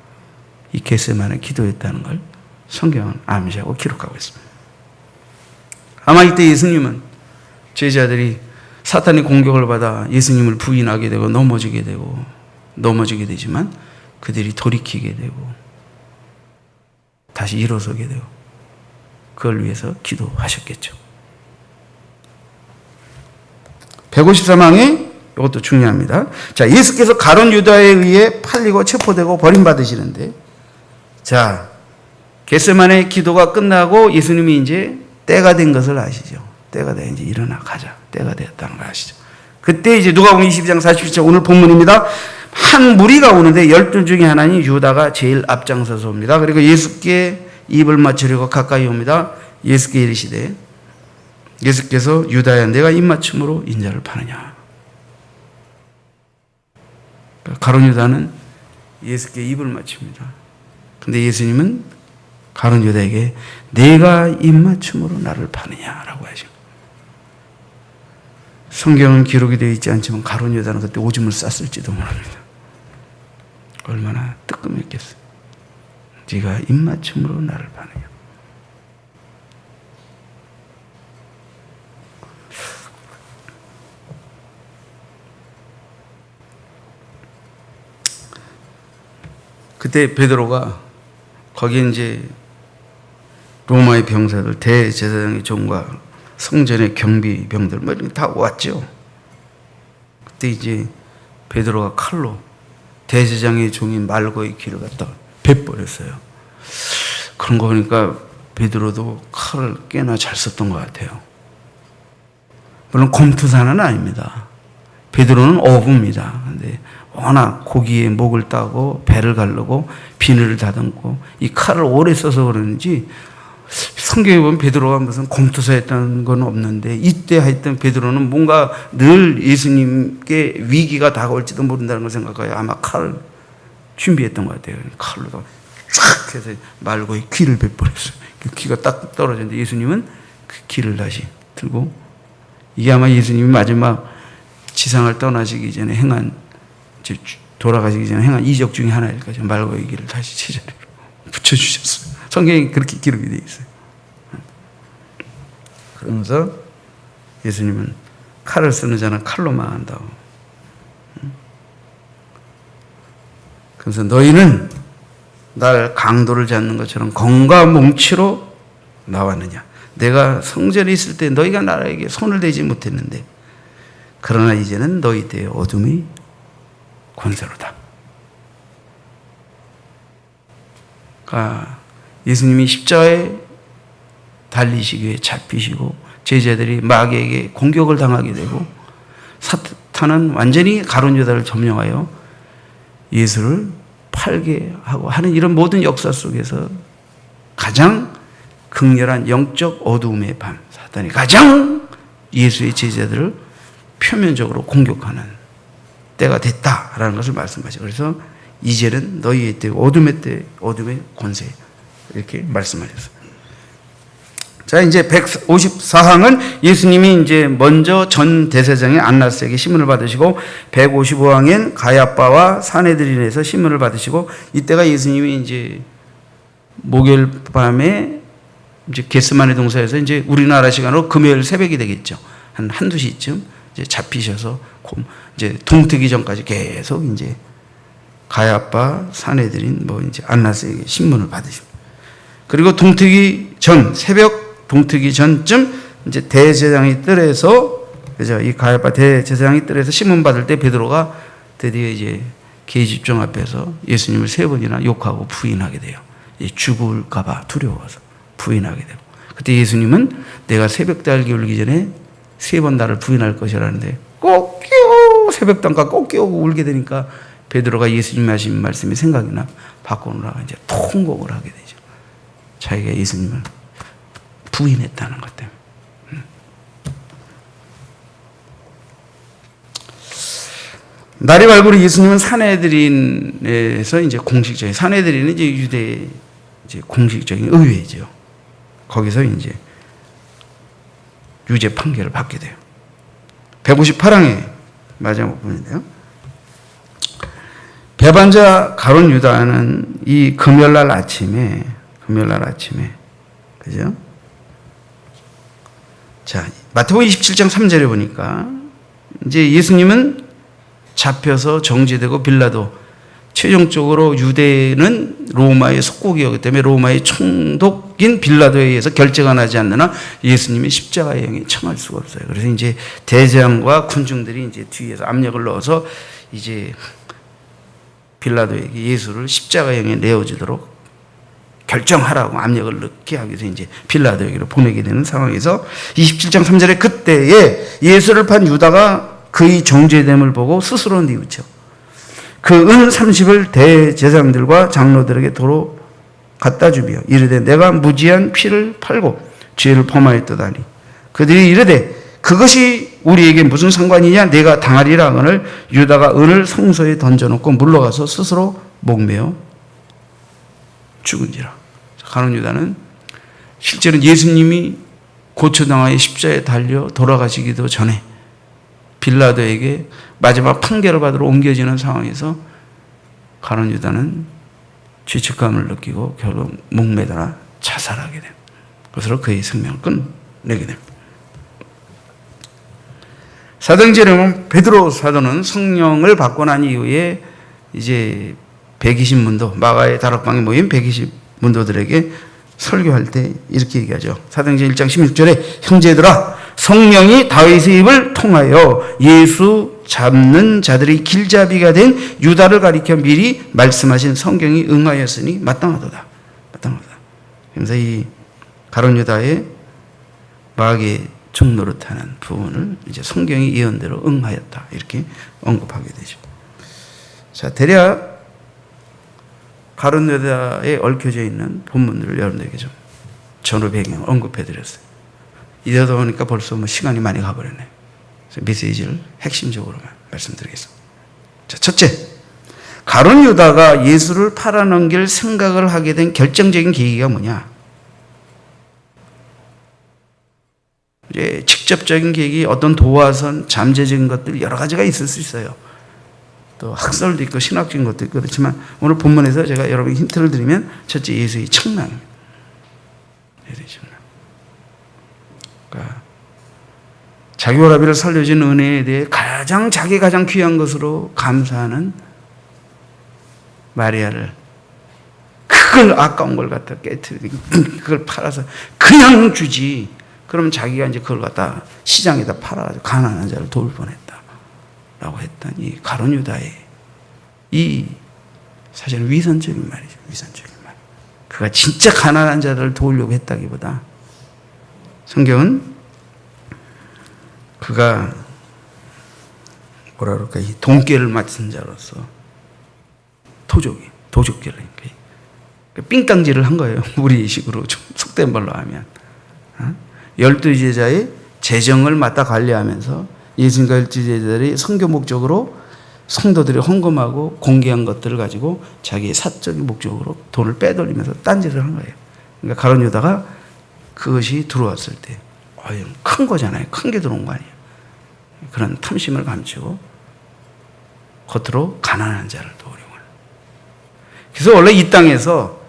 Speaker 1: 이 겟세마네 기도였다는 걸 성경은 암시하고 기록하고 있습니다. 아마 이때 예수님은 제자들이 사탄의 공격을 받아 예수님을 부인하게 되고 넘어지게 되지만 그들이 돌이키게 되고 다시 일어서게 되고 그걸 위해서 기도하셨겠죠. 154망에 이것도 중요합니다. 자, 예수께서 가룟 유다에 의해 팔리고 체포되고 버림받으시는데, 자, 겟세마네 기도가 끝나고 예수님이 이제 때가 된 것을 아시죠? 때가 돼 이제 일어나 가자. 때가 되었다는 걸 아시죠? 그때 이제 누가복음 22장 47절 오늘 본문입니다. 한 무리가 오는데 12 중에 하나인 유다가 제일 앞장서서 옵니다. 그리고 예수께 입을 맞추려고 가까이 옵니다. 예수께 이르시되 예수께서 유다야 내가 입맞춤으로 인자를 파느냐. 가룟 유다는 예수께 입을 맞춥니다. 근데 예수님은 가룟 유다에게 내가 입맞춤으로 나를 파느냐라고 하십니다. 성경은 기록이 되어 있지 않지만 가룟 유다는 그때 오줌을 쌌을지도 모릅니다. 얼마나 뜨끔했겠어요. 네가 입맞춤으로 나를 파느냐. 그때 베드로가 거기에 이제 로마의 병사들, 대제사장의 종과 성전의 경비병들 뭐 이런 다 왔죠. 그때 이제 베드로가 칼로 대제사장의 종인 말고의 귀를 갖다 베버렸어요. 그런 거 보니까 베드로도 칼을 꽤나 잘 썼던 것 같아요. 물론 검투사는 아닙니다. 베드로는 어부입니다. 근데 워낙 고기에 목을 따고 배를 가르고 비늘을 다듬고 이 칼을 오래 써서 그러는지 성경에 보면 베드로가 무슨 검투사였다는 건 없는데 이때 하여튼 베드로는 뭔가 늘 예수님께 위기가 다가올지도 모른다는 걸 생각하여 아마 칼을 준비했던 것 같아요. 칼로 쫙 해서 말고의 귀를 베버렸어요. 귀가 딱 떨어졌는데 예수님은 그 귀를 다시 들고 이게 아마 예수님이 마지막 지상을 떠나시기 전에 행한 돌아가시기 전에 행한 이적 중에 하나일 거죠. 말고의 귀를 다시 제자리로 붙여주셨어요. 성경에 그렇게 기록이 되어 있어요. 그러면서 예수님은 칼을 쓰는 자는 칼로 망한다고. 그래서 너희는 날 강도를 잡는 것처럼 검과 몽치로 나왔느냐. 내가 성전에 있을 때 너희가 나에게 손을 대지 못했는데 그러나 이제는 너희 때의 어둠이 권세로다. 그러니까 예수님이 십자가에 달리시기 위해 잡히시고 제자들이 마귀에게 공격을 당하게 되고 사탄은 완전히 가룟 유다를 점령하여 예수를 팔게 하고 하는 이런 모든 역사 속에서 가장 극렬한 영적 어두움의 밤, 사탄이 가장 예수의 제자들을 표면적으로 공격하는 때가 됐다라는 것을 말씀하죠. 그래서 이제는 너희의 때, 어둠의 권세 이렇게 말씀하셨어요. 자, 이제 154항은 예수님이 이제 먼저 전 대제사장의 안나스에게 신문을 받으시고 155항엔 가야바와 사내들인에서 신문을 받으시고 이때가 예수님이 이제 목요일 밤에 이제 겟세마네 동산에서 이제 우리나라 시간으로 금요일 새벽이 되겠죠. 한두 시쯤 이제 잡히셔서 이제 동트기 전까지 계속 이제 가야바 사내들인 뭐 이제 안나스에게 신문을 받으십니다. 그리고 동트기 전 새벽 동트기 전쯤 이제 대제사장의 뜰에서 그죠? 이 가야바 대제사장의 뜰에서 신문 받을 때 베드로가 드디어 이제 계집종 앞에서 예수님을 3번이나 욕하고 부인하게 돼요. 죽을까봐 두려워서 부인하게 되고 그때 예수님은 내가 새벽 달기 울기 전에 3번 나를 부인할 것이라는데 꼭 깨워 새벽 단가 꼭 깨우고 울게 되니까 베드로가 예수님 하신 말씀이 생각이 나 바꿔놓으라고 이제 통곡을 하게 되죠. 자기가 예수님을 부인했다는 것 때문에. 날이 밝으로 예수님은 산헤드린에서 이제 공식적인, 산헤드린은 이제 유대 이제 공식적인 의회죠. 거기서 이제 유죄 판결을 받게 돼요. 158항의 마지막 부분인데요. 배반자 가룟 유다는 이 금요일날 아침에, 그죠? 자, 마태복음 27장 3절에 보니까 이제 예수님은 잡혀서 정죄되고 빌라도, 최종적으로 유대는 로마의 속국이었기 때문에 로마의 총독인 빌라도에 의해서 결재가 나지 않는 한 예수님이 십자가형에 청할 수가 없어요. 그래서 이제 대장과 군중들이 이제 뒤에서 압력을 넣어서 이제 빌라도에게 예수를 십자가형에 내어주도록 결정하라고 압력을 넣게 하기 위해서 이제 빌라도에게로 보내게 되는 상황에서 27장 3절에 그때에 예수를 판 유다가 그의 정죄됨을 보고 스스로 뉘우쳐 그 은 30을 대제사장들과 장로들에게 도로 갖다 주며 이르되 내가 무지한 피를 팔고 죄를 범하였도다니. 그들이 이르되 그것이 우리에게 무슨 상관이냐, 내가 당하리라 하거늘 유다가 은을 성소에 던져놓고 물러가서 스스로 목매어 죽은지라. 가룟 유다는 실제로 예수님이 고초당하여 십자가에 달려 돌아가시기도 전에 빌라도에게 마지막 판결을 받으러 옮겨지는 상황에서 가룟 유다는 죄책감을 느끼고 결국 목매달아 자살하게 됩니다. 그것으로 그의 생명을 끝내게 됩니다. 사도행전에 보면 베드로 사도는 성령을 받고 난 이후에 이제 120문도, 마가의 다락방에 모인 120문도들에게 설교할 때 이렇게 얘기하죠. 사도행전 1장 16절에 형제들아, 성령이 다윗의 입을 통하여 예수 잡는 자들의 길잡이가 된 유다를 가리켜 미리 말씀하신 성경이 응하였으니 마땅하도다. 그래서 이 가룟 유다의 마귀의 종노릇하는 부분을 이제 성경이 예언대로 응하였다, 이렇게 언급하게 되죠. 자, 대략 가룟 유다에 얽혀져 있는 본문들을 여러분들에게 좀 전후 배경을 언급해드렸어요. 이러다 보니까 벌써 시간이 많이 가버렸네요. 그래서 메시지를 핵심적으로만 말씀드리겠습니다. 자, 첫째, 가룟 유다가 예수를 팔아넘길 생각을 하게 된 결정적인 계기가 뭐냐? 이제 직접적인 계기, 어떤 도화선, 잠재적인 것들 여러 가지가 있을 수 있어요. 또 학설도 있고 신학적인 것도 있고 그렇지만 오늘 본문에서 제가 여러분에게 힌트를 드리면 첫째, 예수의 청량입니다. 예수의 청량. 그러니까 자기 오라비를 살려준 은혜에 대해 자기 가장 귀한 것으로 감사하는 마리아를, 그걸 아까운 걸 갖다 깨뜨리고 그걸 팔아서 그냥 주지. 그러면 자기가 이제 그걸 갖다 시장에다 팔아가지고 가난한 자를 도울 뻔했다라고 했던 이 가룟 유다의 이 사실은 위선적인 말이죠. 위선적인 말. 그가 진짜 가난한 자들을 도우려고 했다기보다 성경은 그가 뭐라 그럴까, 이 돈깨를 맞은 자로서 도적깨를 삥땅질을 한 거예요. 우리 식으로 좀 속된 말로 하면 12제자의 재정을 맡아 관리하면서 예수님과 12제자들이 선교 목적으로 성도들이 헌금하고 공개한 것들을 가지고 자기의 사적인 목적으로 돈을 빼돌리면서 딴짓을 한 거예요. 그러니까 가룟 유다가 그것이 들어왔을 때 큰 거잖아요. 큰 게 들어온 거 아니에요. 그런 탐심을 감추고 겉으로 가난한 자를 도우려고 하는. 그래서 원래 이 땅에서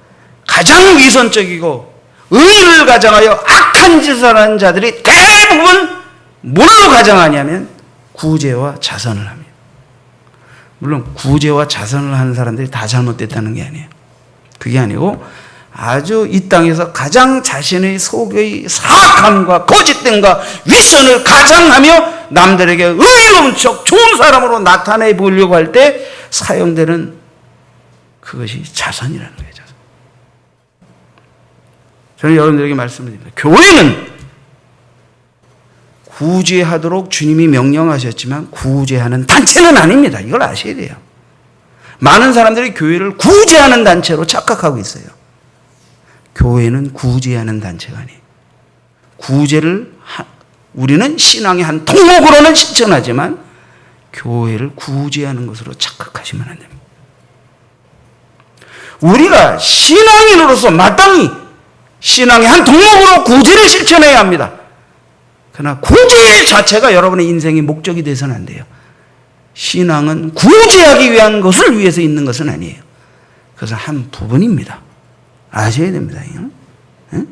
Speaker 1: 가장 위선적이고 의를 가장하여 악한 짓을 하는 자들이 대부분 뭘로 가장하냐면 구제와 자선을 합니다. 물론 구제와 자선을 하는 사람들이 다 잘못됐다는 게 아니에요. 그게 아니고 아주 이 땅에서 가장 자신의 속의 사악함과 거짓됨과 위선을 가장하며 남들에게 의로운 척 좋은 사람으로 나타내 보려고 할 때 사용되는 그것이 자선이라는 거예요. 자선. 저는 여러분들에게 말씀드립니다. 교회는 구제하도록 주님이 명령하셨지만 구제하는 단체는 아닙니다. 이걸 아셔야 돼요. 많은 사람들이 교회를 구제하는 단체로 착각하고 있어요. 교회는 구제하는 단체가 아니에요. 우리는 신앙의 한 통목으로는 실천하지만 교회를 구제하는 것으로 착각하시면 안 됩니다. 우리가 신앙인으로서 마땅히 신앙의 한 동목으로 구제를 실천해야 합니다. 그러나 구제 자체가 여러분의 인생의 목적이 되서는 안 돼요. 신앙은 구제하기 위한 것을 위해서 있는 것은 아니에요. 그것은 한 부분입니다. 아셔야 됩니다. 응?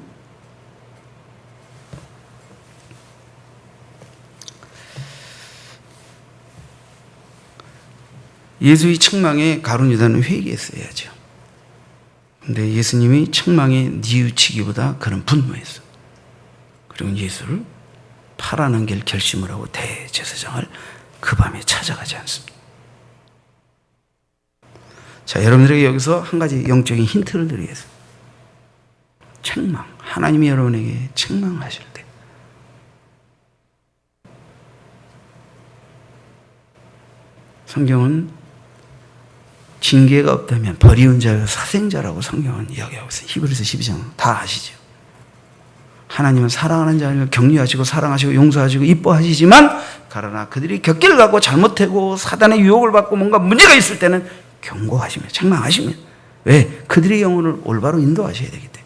Speaker 1: 예수의 책망에 가룟 유다는 회개했어야죠. 근데 예수님이 책망에 뉘우치기보다 그는 분노했어. 그리고 예수를 팔아넘길 결심을 하고 대제사장을 그 밤에 찾아가지 않습니다. 자, 여러분들에게 여기서 한 가지 영적인 힌트를 드리겠습니다. 책망. 하나님이 여러분에게 책망하실 때 성경은 징계가 없다면 버리운 자여 사생자라고 성경은 이야기하고 있어요. 히브리서 12장 다 아시죠? 하나님은 사랑하는 자를 격려하시고 사랑하시고 용서하시고 이뻐하시지만 그러나 그들이 곁길 가고 잘못하고 사단의 유혹을 받고 뭔가 문제가 있을 때는 경고하시며 책망하시며 왜? 그들의 영혼을 올바로 인도하셔야 되기 때문에.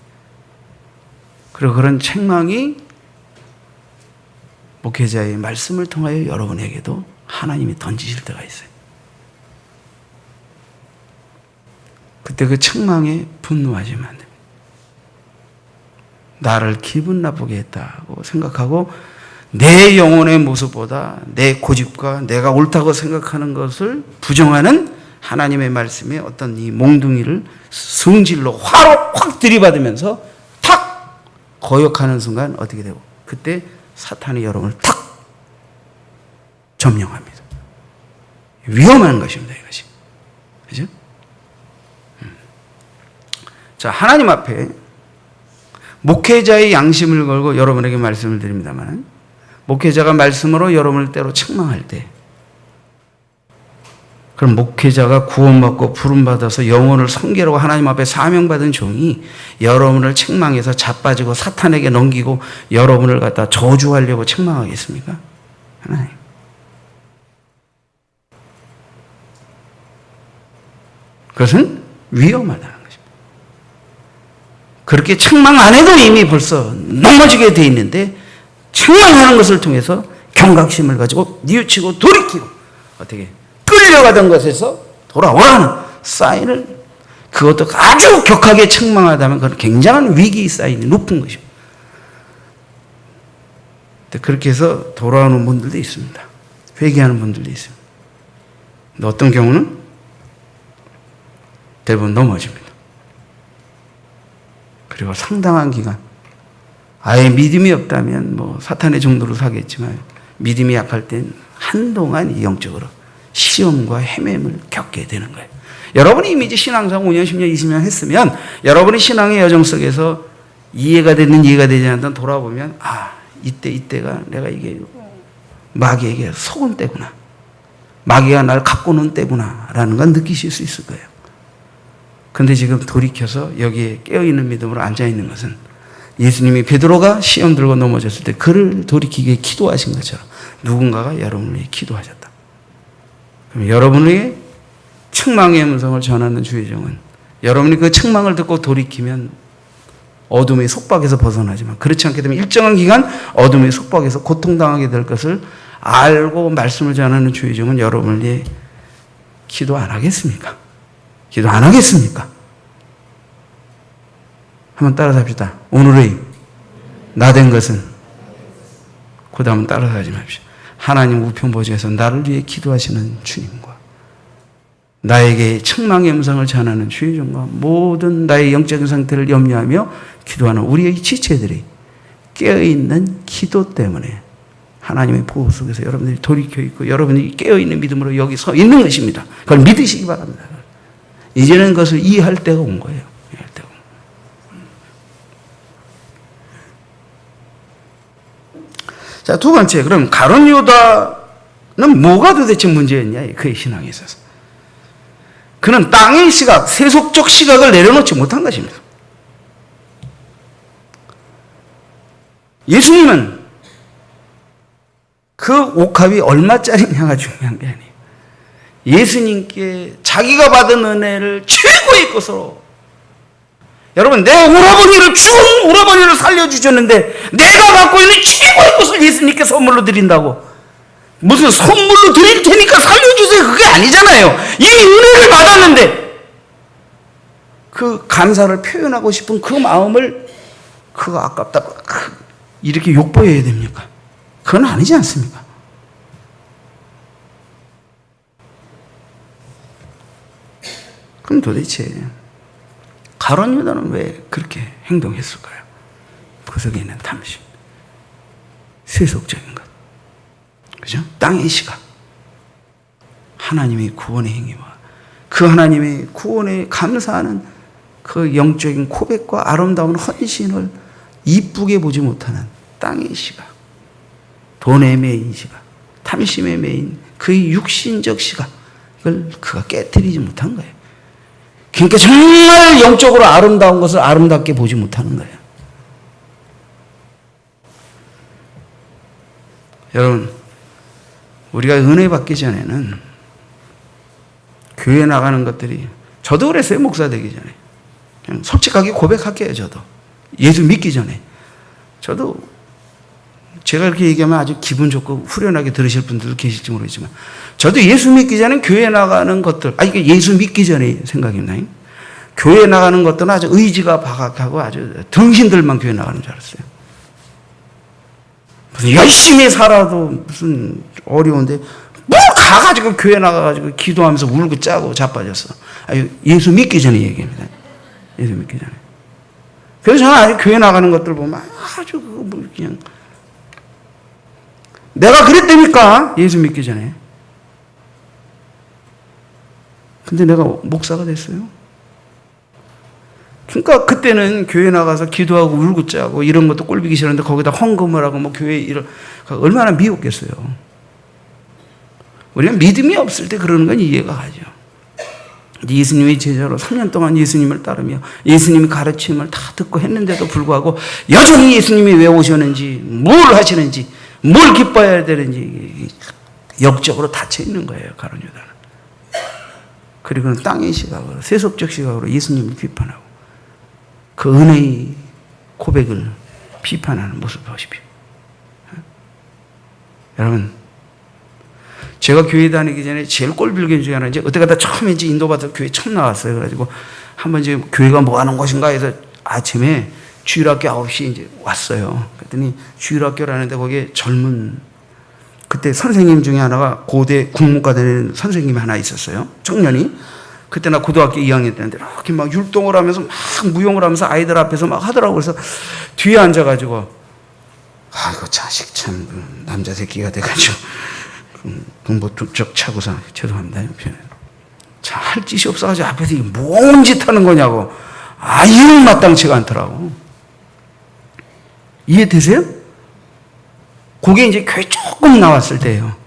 Speaker 1: 그리고 그런 책망이 목회자의 말씀을 통하여 여러분에게도 하나님이 던지실 때가 있어요. 그때 그 책망에 분노하시면 안 됩니다. 나를 기분 나쁘게 했다고 생각하고 내 영혼의 모습보다 내 고집과 내가 옳다고 생각하는 것을 부정하는 하나님의 말씀에 어떤 이 몽둥이를 성질로 화로 확 들이받으면서 탁 거역하는 순간 어떻게 되고 그때 사탄이 여러분을 탁 점령합니다. 위험한 것입니다. 이것이. 그죠? 자, 하나님 앞에 목회자의 양심을 걸고 여러분에게 말씀을 드립니다만 목회자가 말씀으로 여러분을 때로 책망할 때 그럼 목회자가 구원받고 부름받아서 영혼을 섬기라고 하나님 앞에 사명받은 종이 여러분을 책망해서 자빠지고 사탄에게 넘기고 여러분을 갖다 저주하려고 책망하겠습니까? 하나님. 그것은 위험하다는 것입니다. 그렇게 책망 안 해도 이미 벌써 넘어지게 돼 있는데 책망하는 것을 통해서 경각심을 가지고 뉘우치고 돌이키고 어떻게 끌려가던 것에서 돌아오라는 사인을 그것도 아주 격하게 책망하다면 그건 굉장한 위기 사인이 높은 것입니다. 그렇게 해서 돌아오는 분들도 있습니다. 회개하는 분들도 있습니다. 근데 어떤 경우는 대부분 넘어집니다. 그리고 상당한 기간 아예 믿음이 없다면 뭐 사탄의 정도로 사겠지만 믿음이 약할 땐 한동안 영적으로 시험과 헤매임을 겪게 되는 거예요. 여러분이 이미 이제 신앙상 5년, 10년, 20년 했으면 여러분이 신앙의 여정 속에서 이해가 됐든 이해가 되지 않든 돌아보면 이때가 내가 이게 마귀에게 속은 때구나. 마귀가 날 갖고 노는 때구나 라는 건 느끼실 수 있을 거예요. 근데 지금 돌이켜서 여기에 깨어있는 믿음으로 앉아있는 것은 예수님이 베드로가 시험 들고 넘어졌을 때 그를 돌이키게 기도하신 것처럼 누군가가 여러분을 위해 기도하셨다. 그럼 여러분에게 책망의 음성을 전하는 주의 종은 여러분이 그 책망을 듣고 돌이키면 어둠의 속박에서 벗어나지만 그렇지 않게 되면 일정한 기간 어둠의 속박에서 고통당하게 될 것을 알고 말씀을 전하는 주의 종은 여러분을 위해 기도 안 하겠습니까? 기도 안 하겠습니까? 한번 따라서 합시다. 오늘의 나 된 것은 그 다음은 따라서 하지 맙시다. 하나님 우편 보좌에서 나를 위해 기도하시는 주님과 나에게 책망의 음성을 전하는 주의 종과 모든 나의 영적인 상태를 염려하며 기도하는 우리의 지체들이 깨어있는 기도 때문에 하나님의 보호 속에서 여러분들이 돌이켜 있고 여러분이 깨어있는 믿음으로 여기 서 있는 것입니다. 그걸 믿으시기 바랍니다. 이제는 그것을 이해할 때가 온 거예요. 이해할 때가. 자, 두 번째, 그럼 가룟 유다는 뭐가 도대체 문제였냐? 그의 신앙에 있어서. 그는 땅의 시각, 세속적 시각을 내려놓지 못한 것입니다. 예수님은 그 옥합이 얼마짜리냐가 중요한 게 아니에요. 예수님께 자기가 받은 은혜를 최고의 것으로, 여러분, 내 오라버니를, 죽은 오라버니를 살려주셨는데 내가 갖고 있는 최고의 것을 예수님께 선물로 드린다고, 무슨 선물로 드릴 테니까 살려주세요, 그게 아니잖아요. 이미 은혜를 받았는데 그 감사를 표현하고 싶은 그 마음을, 그거 아깝다 이렇게 욕보여야 됩니까? 그건 아니지 않습니까? 그럼 도대체 가룟 유다는 왜 그렇게 행동했을까요? 그 속에 있는 탐심, 세속적인 것, 그죠? 땅의 시각, 하나님의 구원의 행위와 그 하나님의 구원에 감사하는 그 영적인 고백과 아름다운 헌신을 이쁘게 보지 못하는 땅의 시각, 돈에 매인 시각, 탐심에 매인 그의 육신적 시각을 그가 깨뜨리지 못한 거예요. 그러니까 정말 영적으로 아름다운 것을 아름답게 보지 못하는 거예요. 여러분, 우리가 은혜 받기 전에는 교회 나가는 것들이, 저도 그랬어요. 목사 되기 전에. 그냥 솔직하게 고백할게요. 저도 예수 믿기 전에 저도, 제가 이렇게 얘기하면 아주 기분 좋고 후련하게 들으실 분들도 계실지 모르겠지만, 저도 예수 믿기 전에 교회 나가는 것들, 이게 예수 믿기 전에 생각이 나요. 교회 나가는 것들은 아주 의지가 박약하고 아주 등신들만 교회 나가는 줄 알았어요. 무슨 열심히 살아도 무슨 어려운데 뭘 가가지고 교회 나가가지고 기도하면서 울고 짜고 자빠졌어. 예수 믿기 전에 얘기합니다. 예수 믿기 전에. 그래서 저는 아직 교회 나가는 것들 보면 아주 그냥, 내가 그랬다니까 예수 믿기 전에. 근데 내가 목사가 됐어요. 그러니까 그때는 교회 나가서 기도하고 울고 짜고 이런 것도 꼴보기 싫었는데 거기다 헌금을 하고 뭐 교회 일을, 얼마나 미웠겠어요. 우리가 믿음이 없을 때 그러는 건 이해가 가죠. 예수님의 제자로 3년 동안 예수님을 따르며 예수님의 가르침을 다 듣고 했는데도 불구하고 여전히 예수님이 왜 오셨는지, 뭘 하시는지, 뭘 기뻐해야 되는지 역적으로 닫혀 있는 거예요, 가룟 유다는. 그리고는 땅의 시각으로, 세속적 시각으로 예수님을 비판하고 그 은혜의 고백을 비판하는 모습을 보십시오. 여러분, 제가 교회 다니기 전에 제일 꼴불견 중에 하나는, 이제 어때가다 처음에 이제 인도받아서 교회 처음 나왔어요. 그래가지고 한번 이제 교회가 뭐 하는 곳인가 해서 아침에 주일학교 9시에 이제 왔어요. 그랬더니 주일학교라는데 거기에 젊은, 그때 선생님 중에 하나가 고대 국문과 다니는 선생님이 하나 있었어요. 청년이. 그때 나 고등학교 2학년 때인데 이렇게 막 율동을 하면서 막 무용을 하면서 아이들 앞에서 막 하더라고요. 그래서 뒤에 앉아가지고, 이거 자식 참 남자 새끼가 돼가지고 공부 뚝적 차고서, 죄송합니다. 참 할 짓이 없어가지고 앞에서 이게 뭔 짓 하는 거냐고 아유 마땅치가 않더라고. 이해되세요? 그게 이제 교회 조금 나왔을 때예요.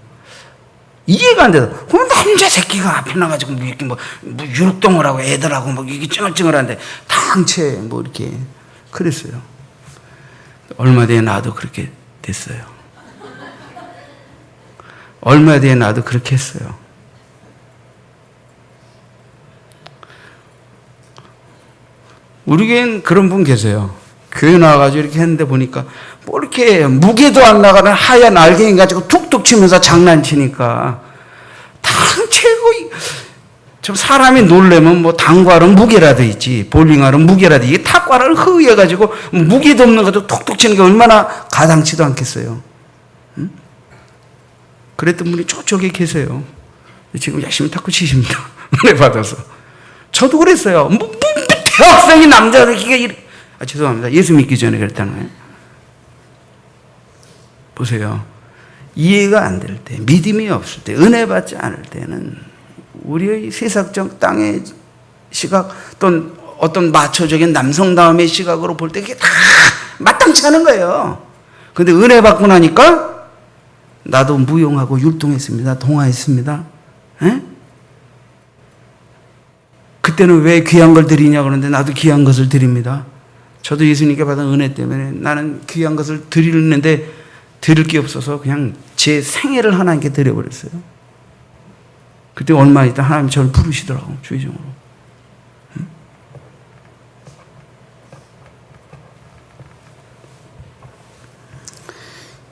Speaker 1: 이해가 안 돼서, 그럼 남자 새끼가 앞에 나가지고 뭐 이렇게 뭐 율동을 하고 애들하고 뭐 이게 찡얼찡얼한데 당체 뭐 이렇게 그랬어요. 얼마 뒤에 나도 그렇게 됐어요. 얼마 뒤에 나도 그렇게 했어요. 우리 교회는 그런 분 계세요. 교회 나와가지고 이렇게 했는데 보니까 뭐 이렇게 무게도 안 나가는 하얀 알갱이 가지고 툭툭 치면서 장난치니까 당최고, 좀 사람이 놀래면 뭐 당과는 무게라도 있지, 볼링화는 무게라도, 이게 탁과를 흐해가지고 무게도 없는 것도 툭툭 치는 게 얼마나 가당치도 않겠어요. 응? 그랬던 분이 저쪽에 계세요. 지금 열심히 탁구 치십니다. 은혜 받아서. 저도 그랬어요. 대학생이 남자 새끼가 죄송합니다. 예수 믿기 전에 그랬다는 거예요. 보세요. 이해가 안 될 때, 믿음이 없을 때, 은혜 받지 않을 때는 우리의 세상적 땅의 시각 또는 어떤 마초적인 남성다움의 시각으로 볼 때 그게 다 마땅치 않은 거예요. 그런데 은혜 받고 나니까 나도 무용하고 율동했습니다. 동화했습니다. 에? 그때는 왜 귀한 걸 드리냐 그러는데 나도 귀한 것을 드립니다. 저도 예수님께 받은 은혜 때문에 나는 귀한 것을 드리는데 드릴 게 없어서 그냥 제 생애를 하나님께 드려버렸어요. 그때 얼마 있다 하나님 저를 부르시더라고, 주의종으로.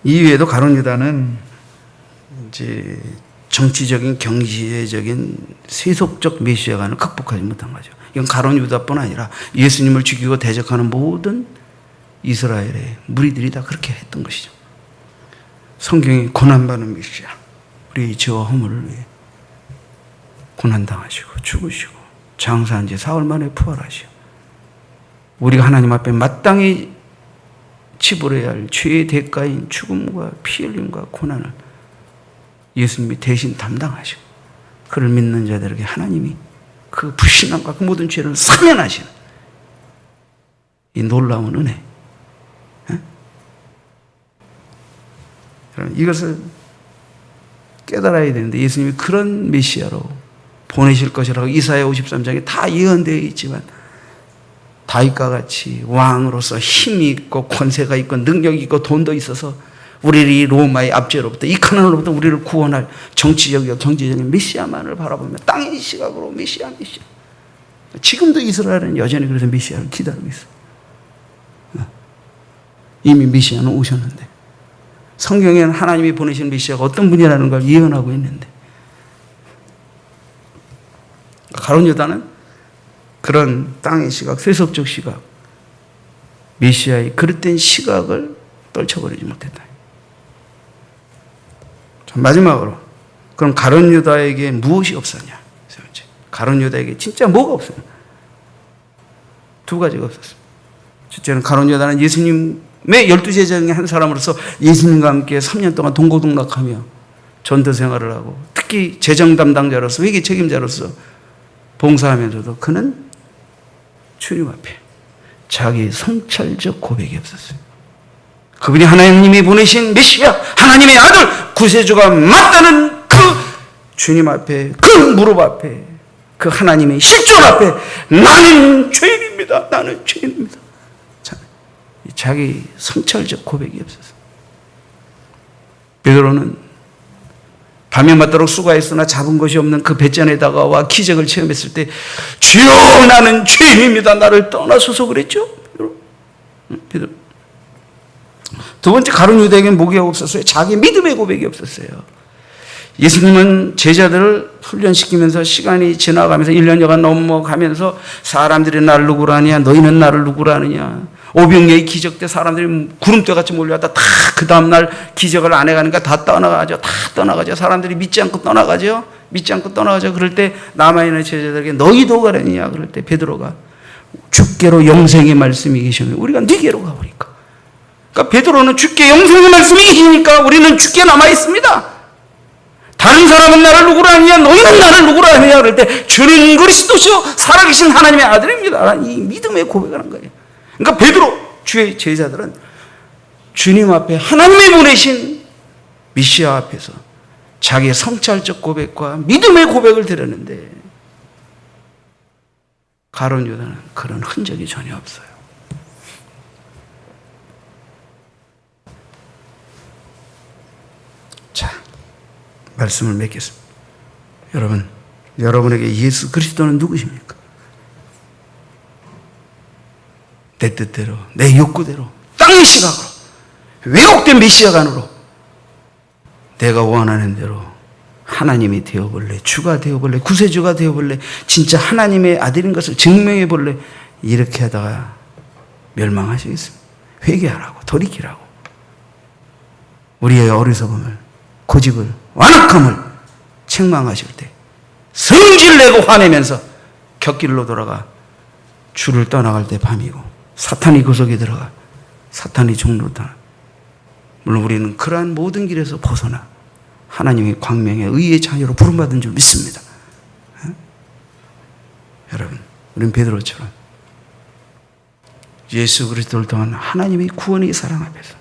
Speaker 1: 이외에도 가룟 유다는 이제 정치적인, 경제적인, 세속적 메시아관을 극복하지 못한 거죠. 이건 가룟 유다뿐 아니라 예수님을 죽이고 대적하는 모든 이스라엘의 무리들이 다 그렇게 했던 것이죠. 성경이 고난받는 메시아, 우리 죄와 허물을 위해 고난당하시고 죽으시고 장사한 지 사흘 만에 부활하시고 우리가 하나님 앞에 마땅히 치불해야 할 죄의 대가인 죽음과 피 흘림과 고난을 예수님이 대신 담당하시고 그를 믿는 자들에게 하나님이 그 불신앙과 그 모든 죄를 사면하시는 이 놀라운 은혜. 이것을 깨달아야 되는데 예수님이 그런 메시아로 보내실 것이라고 이사야 53장에 다 예언되어 있지만 다윗과 같이 왕으로서 힘이 있고 권세가 있고 능력이 있고 돈도 있어서 우리를 이 로마의 압제로부터 이 가난으로부터 우리를 구원할 정치적이고 경제적인 메시아만을 바라보며 땅의 시각으로 메시아. 지금도 이스라엘은 여전히 그래서 메시아를 기다리고 있어. 이미 메시아는 오셨는데 성경에는 하나님이 보내신 메시아가 어떤 분이라는 걸 예언하고 있는데 가룟 유다는 그런 땅의 시각, 세속적 시각, 메시아의 그릇된 시각을 떨쳐버리지 못했다. 자, 마지막으로 그럼 가룟 유다에게 무엇이 없었냐? 가룟 유다에게 진짜 뭐가 없어요? 두 가지가 없었어요. 첫째는 가룟 유다는 예수님의 12제자 중에 한 사람으로서 예수님과 함께 3년 동안 동고동락하며 전도 생활을 하고 특히 재정 담당자로서 회계 책임자로서 봉사하면서도 그는 주님 앞에 자기 성찰적 고백이 없었어요. 그분이 하나님이 보내신 메시아, 하나님의 아들, 구세주가 맞다는 그 주님 앞에, 그 무릎 앞에, 그 하나님의 실존 앞에 나는 죄인입니다. 나는 죄인입니다. 자기 성찰적 고백이 없었어요. 베드로는 밤에 맞도록 수고했으나 잡은 것이 없는 그 배잔에다가 와 기적을 체험했을 때 주여 나는 죄인입니다. 나를 떠나소서 그랬죠. 베드로. 두 번째 가룟 유다에게는 뭐가 없었어요? 자기 믿음의 고백이 없었어요. 예수님은 제자들을 훈련시키면서 시간이 지나가면서 1년여가 넘어가면서 사람들이 나를 누구라 하냐 너희는 나를 누구라 하느냐 오병이의 기적 때 사람들이 구름대같이 몰려왔다 다 그 다음날 기적을 안 해가니까 다 떠나가죠. 사람들이 믿지 않고 떠나가죠. 그럴 때 남아있는 제자들에게 너희도 가려느냐 그럴 때 베드로가 주께로 영생의 말씀이 계시면 우리가 네게로 가보니까 그러니까 베드로는 주께 영생의 말씀이 계시니까 우리는 주께 남아있습니다. 다른 사람은 나를 누구라 하느냐 너희는 나를 누구라 하느냐 그럴 때 주는 그리스도시요 살아계신 하나님의 아들입니다. 이 믿음의 고백을 한 거예요. 그러니까 베드로 주의 제자들은 주님 앞에 하나님이 보내신 메시아 앞에서 자기의 성찰적 고백과 믿음의 고백을 드렸는데 가룟 유다는 그런 흔적이 전혀 없어요. 자, 말씀을 맺겠습니다. 여러분에게 예수 그리스도는 누구십니까? 내 뜻대로, 내 욕구대로, 땅의 시각으로, 왜곡된 메시아관으로 내가 원하는 대로 하나님이 되어볼래, 주가 되어볼래, 구세주가 되어볼래, 진짜 하나님의 아들인 것을 증명해볼래 이렇게 하다가 멸망하시겠습니다. 회개하라고, 돌이키라고. 우리의 어리석음을, 고집을, 완악함을 책망하실 때 성질내고 화내면서 곁길로 돌아가 주를 떠나갈 때 밤이고 사탄이 그 속에 들어가 사탄이 종로로 떠나. 물론 우리는 그러한 모든 길에서 벗어나 하나님의 광명의 의의 자녀로 부름받은 줄 믿습니다. 여러분, 우리는 베드로처럼 예수 그리스도를 통한 하나님의 구원의 사랑 앞에서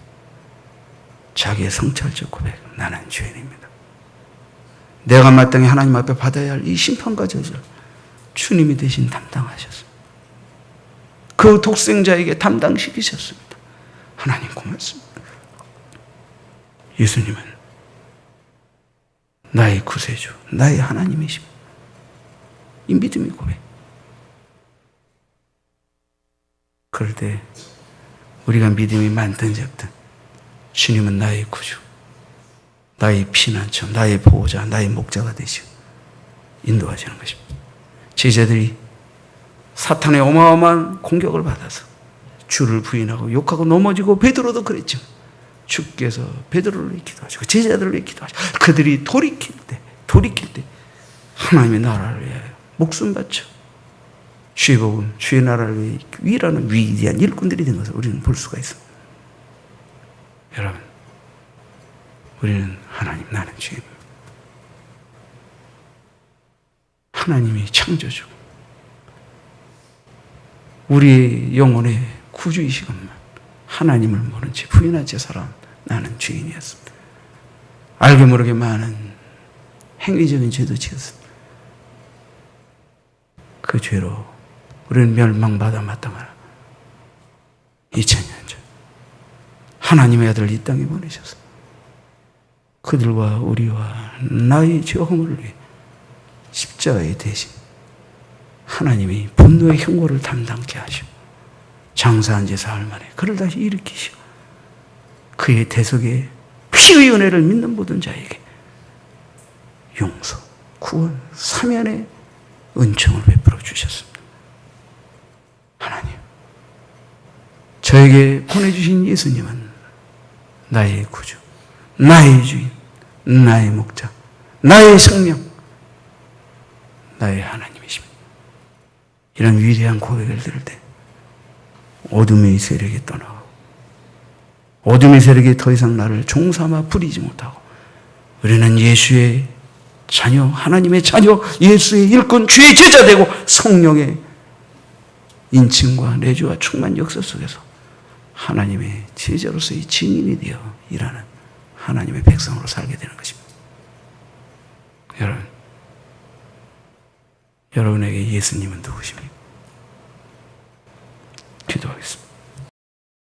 Speaker 1: 자기의 성찰적 고백, 나는 죄인입니다. 내가 마땅히 하나님 앞에 받아야 할 이 심판과 저주를 주님이 대신 담당하셨습니다. 그 독생자에게 담당시키셨습니다. 하나님 고맙습니다. 예수님은 나의 구세주, 나의 하나님이십니다. 이 믿음이 고백. 그럴 때 우리가 믿음이 많든 적든 주님은 나의 구주, 나의 피난처, 나의 보호자, 나의 목자가 되시고 인도하시는 것입니다. 제자들이 사탄의 어마어마한 공격을 받아서 주를 부인하고 욕하고 넘어지고, 베드로도 그랬죠. 주께서 베드로를 위해 기도하시고 제자들을 위해 기도하시고, 그들이 돌이킬 때 하나님의 나라를 위하여 목숨 바쳐 주의 복음, 주의 나라를 위해 일하는 위대한 일꾼들이 된 것을 우리는 볼 수가 있습니다. 여러분, 우리는 하나님, 나는 주입니다. 하나님이 창조주, 우리의 영혼의 구주이시건만 하나님을 모른 채 부인한 채 살아온 나는 죄인이었습니다. 알게 모르게 많은 행위적인 죄도 지었습니다. 그 죄로 우리는 멸망받아 마땅하라. 2000년 전 하나님의 아들을 이 땅에 보내셔서 그들과 우리와 나의 죄 허물을 위해 십자가에 대신 하나님이 분노의 형벌을 담당케 하시고, 장사한 지 사흘 만에 그를 다시 일으키시고, 그의 대속에 피의 은혜를 믿는 모든 자에게 용서, 구원, 사면의 은총을 베풀어 주셨습니다. 하나님, 저에게 보내주신 예수님은 나의 구주, 나의 주인, 나의 목자, 나의 생명, 나의 하나님이십니다. 이런 위대한 고백을 들을 때 어둠의 세력이 떠나고, 어둠의 세력이 더 이상 나를 종삼아 부리지 못하고, 우리는 예수의 자녀, 하나님의 자녀, 예수의 일꾼, 주의 제자 되고 성령의 인침과 내주와 충만 역사 속에서 하나님의 제자로서의 증인이 되어 일하는 하나님의 백성으로 살게 되는 것입니다. 여러분에게 예수님은 누구십니까? 기도하겠습니다.